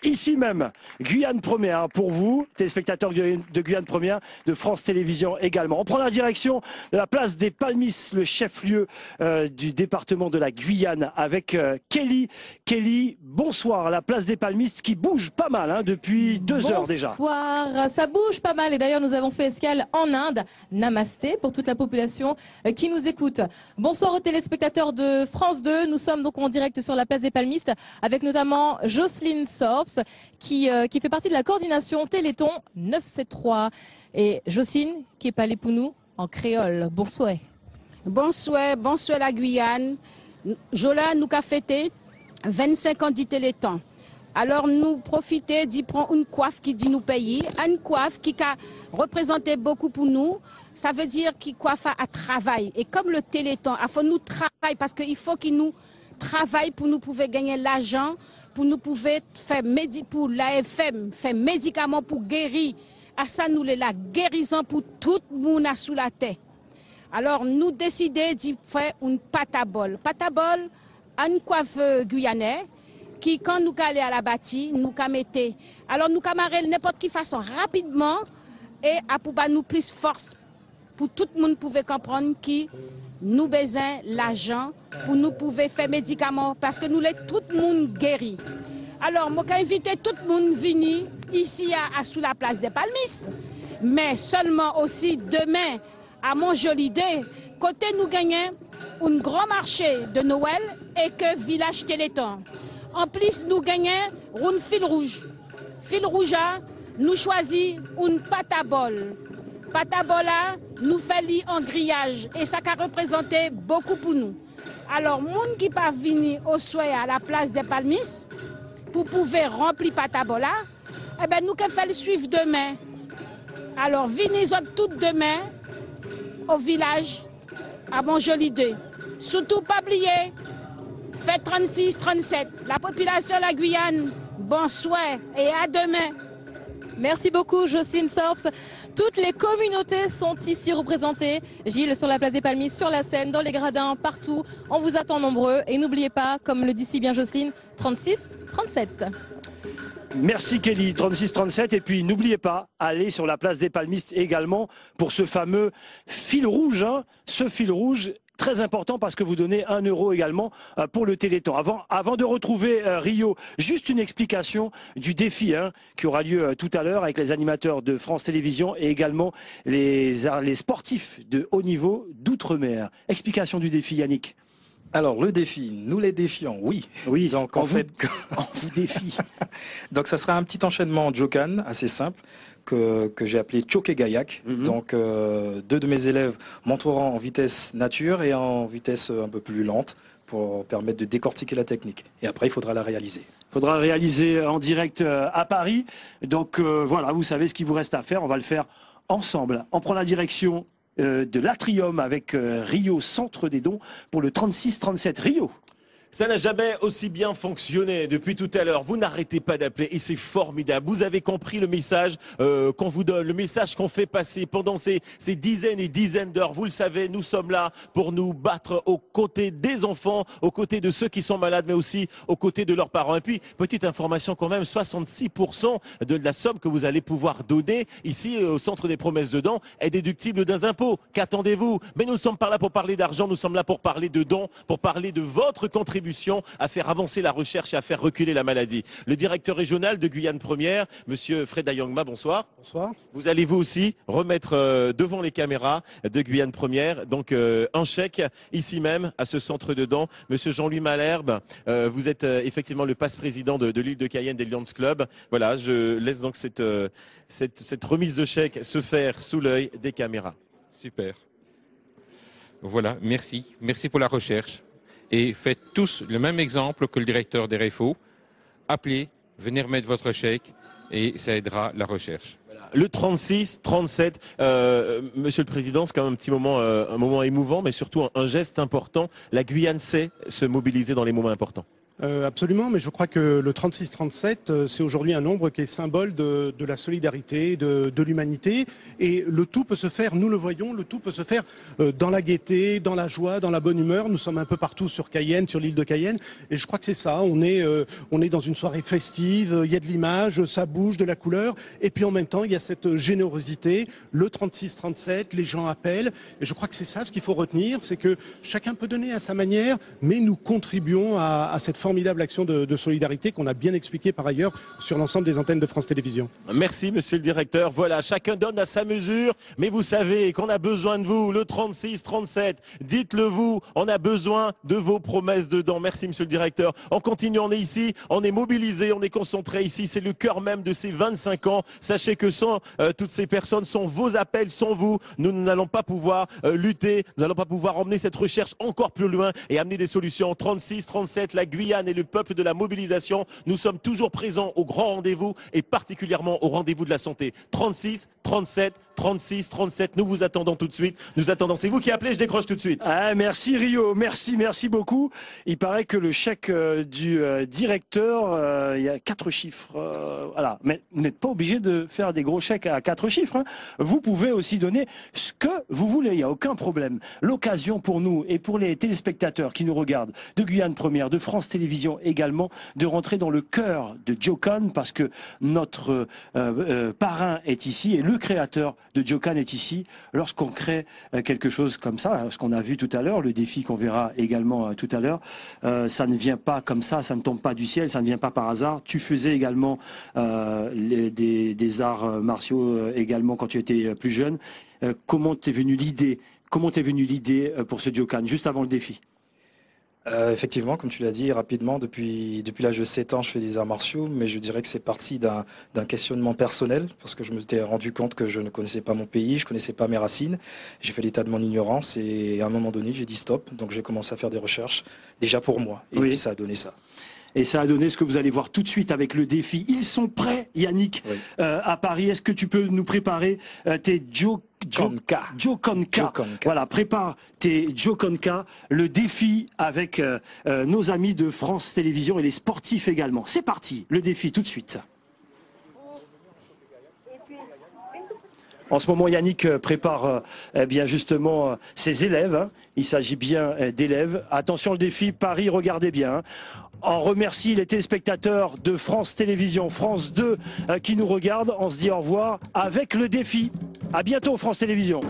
Ici même, Guyane Première pour vous, téléspectateurs de Guyane Première, de France Télévisions également. On prend la direction de la place des Palmistes, le chef-lieu du département de la Guyane avec Kelly. Kelly, bonsoir. La place des Palmistes qui bouge pas mal hein, depuis 2 heures déjà. Bonsoir, ça bouge pas mal et d'ailleurs nous avons fait escale en Inde. Namasté pour toute la population qui nous écoute. Bonsoir aux téléspectateurs de France 2. Nous sommes donc en direct sur la place des Palmistes avec notamment Jocelyne Sorps qui fait partie de la coordination Téléthon 973. Et Jocelyne qui est parlée pour nous en créole. Bonsoir. Bonsoir, bonsoir la Guyane. Jola nous a fêté 25 ans du Téléthon. Alors nous profiter d'y prendre une coiffe qui dit nous payer, une coiffe qui a représenté beaucoup pour nous. Ça veut dire qu'il coiffe à travail. Et comme le Téléthon, il faut nous travailler parce qu'il faut qu'il nous travaille pour nous pouvoir gagner l'argent, pour nous pouvoir faire pour l'AFM, faire médicaments pour guérir. À ça, nous la guérison pour tout le monde sous la terre. Alors, nous décidons de faire une patabole. Patabole, un coiffeur guyanais, qui, quand nous allons à la bâtie, nous mettons. Alors, nous camarades n'importe quelle façon, rapidement, et à pour nous plus force, pour tout le monde pouvait comprendre que nous besoin l'argent pour nous pouvoir faire médicaments parce que nous les tout le monde guéri. Alors moi j'ai invité tout le monde venir ici à sous la place des Palmistes, mais seulement aussi demain à Montjolidé, côté nous gagnons un grand marché de Noël et que village Téléthon. En plus nous gagnons un fil rouge. Fil rouge nous choisit une patabole. Patabola nous fait en grillage et ça a représenté beaucoup pour nous. Alors, moun qui pas venir au soir à la place des Palmistes pour pouvoir remplir Patabola, eh ben nous que fait le suivre demain. Alors, venez tout demain au village à Montjolidé. Surtout pas oublier, fait 36-37. La population de la Guyane, bonsoir et à demain. Merci beaucoup Jocelyne Sorps. Toutes les communautés sont ici représentées. Gilles, sur la place des Palmistes, sur la scène, dans les gradins, partout. On vous attend nombreux. Et n'oubliez pas, comme le dit si bien Jocelyne, 36-37. Merci Kelly, 36-37. Et puis n'oubliez pas, allez sur la place des Palmistes également pour ce fameux fil rouge. Hein. Ce fil rouge, très important parce que vous donnez 1 euro également pour le Téléthon. Avant de retrouver Rio, juste une explication du défi hein, qui aura lieu tout à l'heure avec les animateurs de France Télévisions et également les sportifs de haut niveau d'outre-mer. Explication du défi, Yannick. Alors le défi, nous les défions, oui. Oui, donc en fait, on vous défie. Donc ça sera un petit enchaînement en Jokan, assez simple, que j'ai appelé Choke Gayak. Donc 2 de mes élèves monteront en vitesse nature et en vitesse un peu plus lente pour permettre de décortiquer la technique. Et après, il faudra la réaliser. Il faudra réaliser en direct à Paris. Donc voilà, vous savez ce qu'il vous reste à faire. On va le faire ensemble. On prend la direction de l'Atrium avec Rio, Centre des dons, pour le 36-37. Rio. Ça n'a jamais aussi bien fonctionné depuis tout à l'heure. Vous n'arrêtez pas d'appeler et c'est formidable. Vous avez compris le message qu'on vous donne, le message qu'on fait passer pendant ces dizaines et dizaines d'heures. Vous le savez, nous sommes là pour nous battre aux côtés des enfants, aux côtés de ceux qui sont malades, mais aussi aux côtés de leurs parents. Et puis, petite information quand même, 66% de la somme que vous allez pouvoir donner ici au Centre des promesses de dons est déductible d'un impôt. Qu'attendez-vous? Mais nous ne sommes pas là pour parler d'argent, nous sommes là pour parler de dons, pour parler de votre contribution à faire avancer la recherche et à faire reculer la maladie. Le directeur régional de Guyane Première, monsieur Fred Ayangma, bonsoir. Bonsoir. Vous allez vous aussi remettre devant les caméras de Guyane Première, donc un chèque ici même à ce centre de dons. Monsieur Jean-Louis Malherbe, vous êtes effectivement le passe-président de l'île de Cayenne des Lions Club. Voilà, je laisse donc cette remise de chèque se faire sous l'œil des caméras. Super. Voilà, merci. Merci pour la recherche. Et faites tous le même exemple que le directeur des REFO. Appelez, venez remettre votre chèque et ça aidera la recherche. Le 36-37, Monsieur le Président, c'est quand même un moment émouvant, mais surtout un geste important. La Guyane sait se mobiliser dans les moments importants. Absolument, mais je crois que le 36-37, c'est aujourd'hui un nombre qui est symbole de la solidarité, de l'humanité. Et le tout peut se faire, nous le voyons, le tout peut se faire dans la gaieté, dans la joie, dans la bonne humeur. Nous sommes un peu partout sur Cayenne, sur l'île de Cayenne. Et je crois que c'est ça. On est dans une soirée festive, il y a de l'image, ça bouge, de la couleur. Et puis en même temps, il y a cette générosité. Le 36-37, les gens appellent. Et je crois que c'est ça ce qu'il faut retenir, c'est que chacun peut donner à sa manière, mais nous contribuons à cette formidable action de solidarité qu'on a bien expliquée par ailleurs sur l'ensemble des antennes de France Télévisions. Merci monsieur le directeur. Voilà, chacun donne à sa mesure, mais vous savez qu'on a besoin de vous, le 36-37. Dites-le vous, on a besoin de vos promesses dedans. Merci monsieur le directeur. On continue, on est ici, on est mobilisé, on est concentré ici. C'est le cœur même de ces 25 ans. Sachez que sans toutes ces personnes, sans vos appels, sans vous, nous n'allons pas pouvoir lutter, nous n'allons pas pouvoir emmener cette recherche encore plus loin et amener des solutions. 36-37, la Guyane et le peuple de la mobilisation, nous sommes toujours présents au grand rendez-vous et particulièrement au rendez-vous de la santé. 36-37, 36-37, nous vous attendons tout de suite. Nous attendons, c'est vous qui appelez, je décroche tout de suite. Ah, merci Rio, merci beaucoup. Il paraît que le chèque du directeur, il y a 4 chiffres. Voilà, mais vous n'êtes pas obligé de faire des gros chèques à 4 chiffres. Hein. Vous pouvez aussi donner ce que vous voulez, il n'y a aucun problème. L'occasion pour nous et pour les téléspectateurs qui nous regardent, de Guyane Première, de France Télévisions également, de rentrer dans le cœur de Djokan parce que notre parrain est ici et le créateur de Djokan est ici. Lorsqu'on crée quelque chose comme ça, ce qu'on a vu tout à l'heure, le défi qu'on verra également tout à l'heure, ça ne vient pas comme ça ne tombe pas du ciel, ça ne vient pas par hasard. Tu faisais également des arts martiaux également quand tu étais plus jeune. Comment t'es venue l'idée pour ce Djokan, juste avant le défi? Effectivement, comme tu l'as dit rapidement, depuis l'âge de 7 ans, je fais des arts martiaux, mais je dirais que c'est parti d'un questionnement personnel, parce que je me suis rendu compte que je ne connaissais pas mon pays, je ne connaissais pas mes racines. J'ai fait l'état de mon ignorance et à un moment donné, j'ai dit stop. Donc j'ai commencé à faire des recherches, déjà pour moi, et puis ça a donné ça. Et ça a donné ce que vous allez voir tout de suite avec le défi. Ils sont prêts, Yannick, à Paris. Est-ce que tu peux nous préparer tes Djokanka. Voilà, prépare tes Djokanka, le défi avec nos amis de France Télévisions et les sportifs également. C'est parti, le défi tout de suite. En ce moment, Yannick prépare bien justement ses élèves. Hein. Il s'agit bien d'élèves. Attention, le défi, Paris, regardez bien. Hein. On remercie les téléspectateurs de France Télévisions, France 2 qui nous regardent. On se dit au revoir avec le défi. À bientôt, France Télévisions.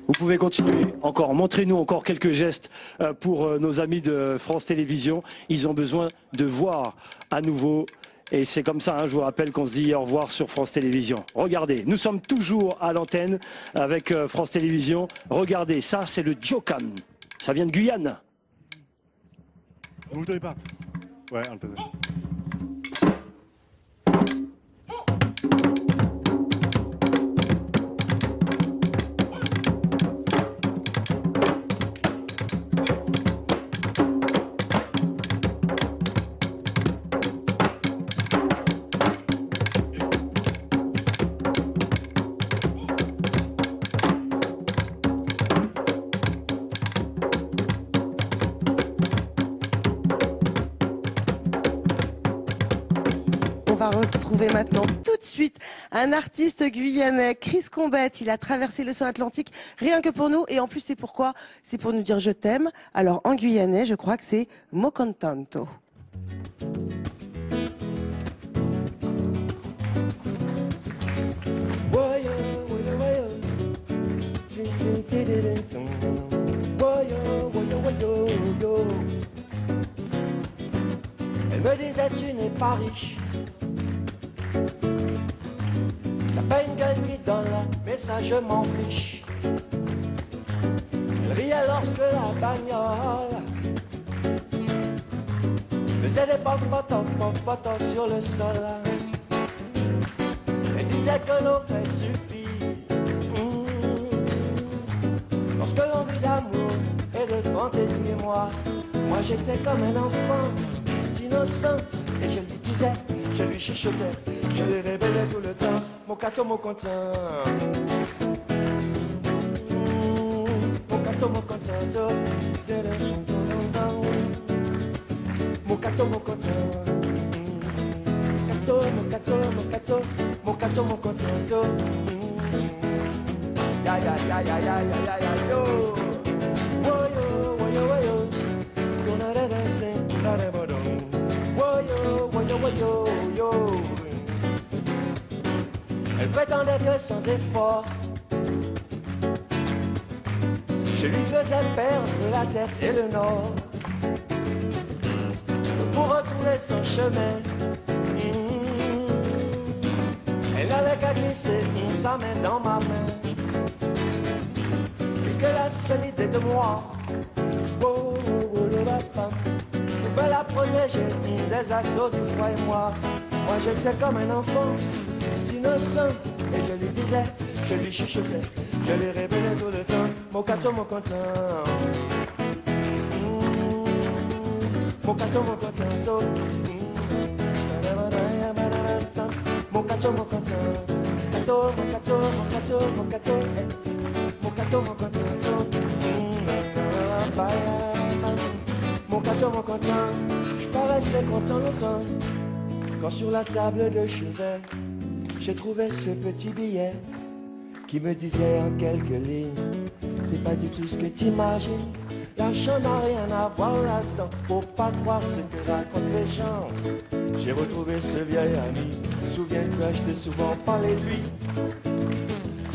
Vous pouvez continuer encore, montrez-nous encore quelques gestes pour nos amis de France Télévisions. Ils ont besoin de voir à nouveau. Et c'est comme ça, hein, je vous rappelle qu'on se dit au revoir sur France Télévisions. Regardez, nous sommes toujours à l'antenne avec France Télévisions. Regardez, ça c'est le Djokan. Ça vient de Guyane. Vous ne donnez pas. Ouais, un peu. On va retrouver maintenant tout de suite un artiste guyanais, Chris Combet. Il a traversé l'océan Atlantique rien que pour nous. Et en plus, c'est pourquoi? C'est pour nous dire je t'aime. Alors en guyanais, je crois que c'est Mocontanto. Yo fiche. Y'a pas une gueule qui donne là, mais ça je m'en fiche. Elle riait lorsque la bagnole faisait des pop-potos sur le sol. Elle disait que l'eau fait suffire. Lorsque l'on vit d'amour et de fantaisie, moi j'étais comme un enfant, innocent. Et je lui disais, je lui chuchotais, je lui rébellais tout le temps. Mon cato, mon content. Mon cato, mon content. Mon cato, mon content. Mon cato, mon cato, mon cato, mon content. Ya ya ya ya ya ya ya ya yo. Woyo woyo woyo. Woyo woyo woyo yo. Elle prétendait que sans effort je lui faisais perdre la tête et le nord pour retrouver son chemin. Elle n'avait qu'à glisser sa main dans ma main et que la seule idée de moi pouvait la protéger des assauts du froid et moi. Moi j'étais comme un enfant innocent et je lui disais, je lui chuchotais, je lui rébellais tout le temps. Mon cato, mon content. Mon cato, mon content. Mon cato, mon content. Cato, mon cato, mon cato, mon cato. Mon cato, mon content. Mon cato, mon content. Je paraissais content longtemps quand sur la table de chevet j'ai trouvé ce petit billet qui me disait en quelques lignes, c'est pas du tout ce que t'imagines. L'argent n'a rien à voir là-dedans, faut pas croire ce que racontent les gens. J'ai retrouvé ce vieil ami, souviens-toi, je t'ai souvent parlé de lui.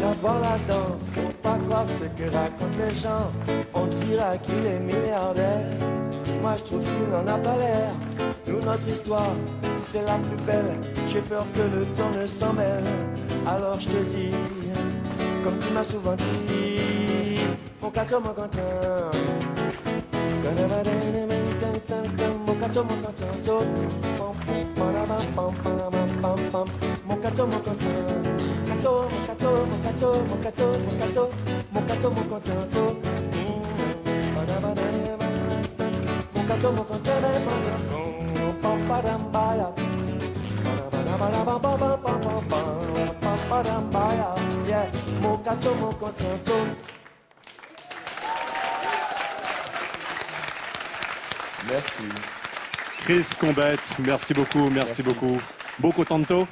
L'avoir là-dedans, faut pas croire ce que racontent les gens. On dira qu'il est milliardaire, moi je trouve qu'il n'en a pas l'air. Nous, notre histoire, c'est la plus belle. J'ai peur que le temps ne s'en mêle. Alors je te dis, comme tu m'as souvent dit, mon cato, mon content. Mon cato, mon content. Mon cato, mon content. Cato, mon cato, mon cato, mon cato, mon cato, mon cato, mon content. Mon cato, mon content. Yeah, mon cato, mon contento. Merci. Chris Combette, merci beaucoup, merci beaucoup. Beau contento.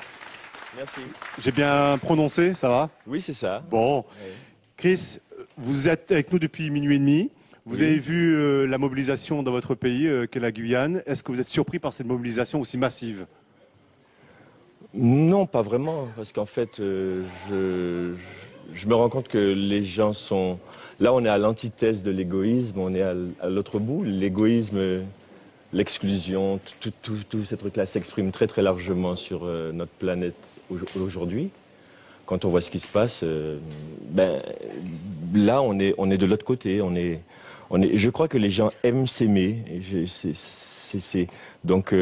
Merci. J'ai bien prononcé, ça va? Oui, c'est ça. Bon. Oui. Chris, vous êtes avec nous depuis minuit et demi. Vous avez vu la mobilisation dans votre pays, qu'est la Guyane. Est-ce que vous êtes surpris par cette mobilisation aussi massive? Non, pas vraiment, parce qu'en fait, je me rends compte que les gens sont... Là, on est à l'antithèse de l'égoïsme, on est à l'autre bout. L'égoïsme, l'exclusion, tous ces trucs-là s'expriment très très largement sur notre planète aujourd'hui. Quand on voit ce qui se passe, là, on est de l'autre côté. Je crois que les gens aiment s'aimer. Donc,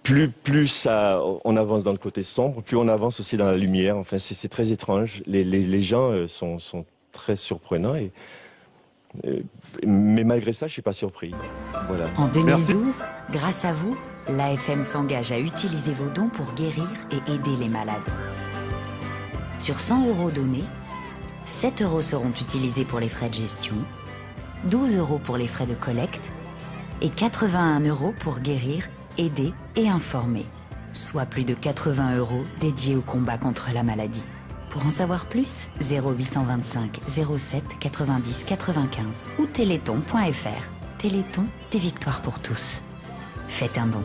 plus on avance dans le côté sombre, plus on avance aussi dans la lumière. Enfin, c'est très étrange. Les gens sont très surprenants. Mais malgré ça, je ne suis pas surpris. Voilà. En 2012, grâce à vous, l'AFM s'engage à utiliser vos dons pour guérir et aider les malades. Sur 100 € donnés, 7 € seront utilisés pour les frais de gestion, 12 € pour les frais de collecte et 81 € pour guérir, aider et informer, soit plus de 80 € dédiés au combat contre la maladie. Pour en savoir plus, 0825 07 90 95 ou téléthon.fr. Téléthon, des victoires pour tous. Faites un don.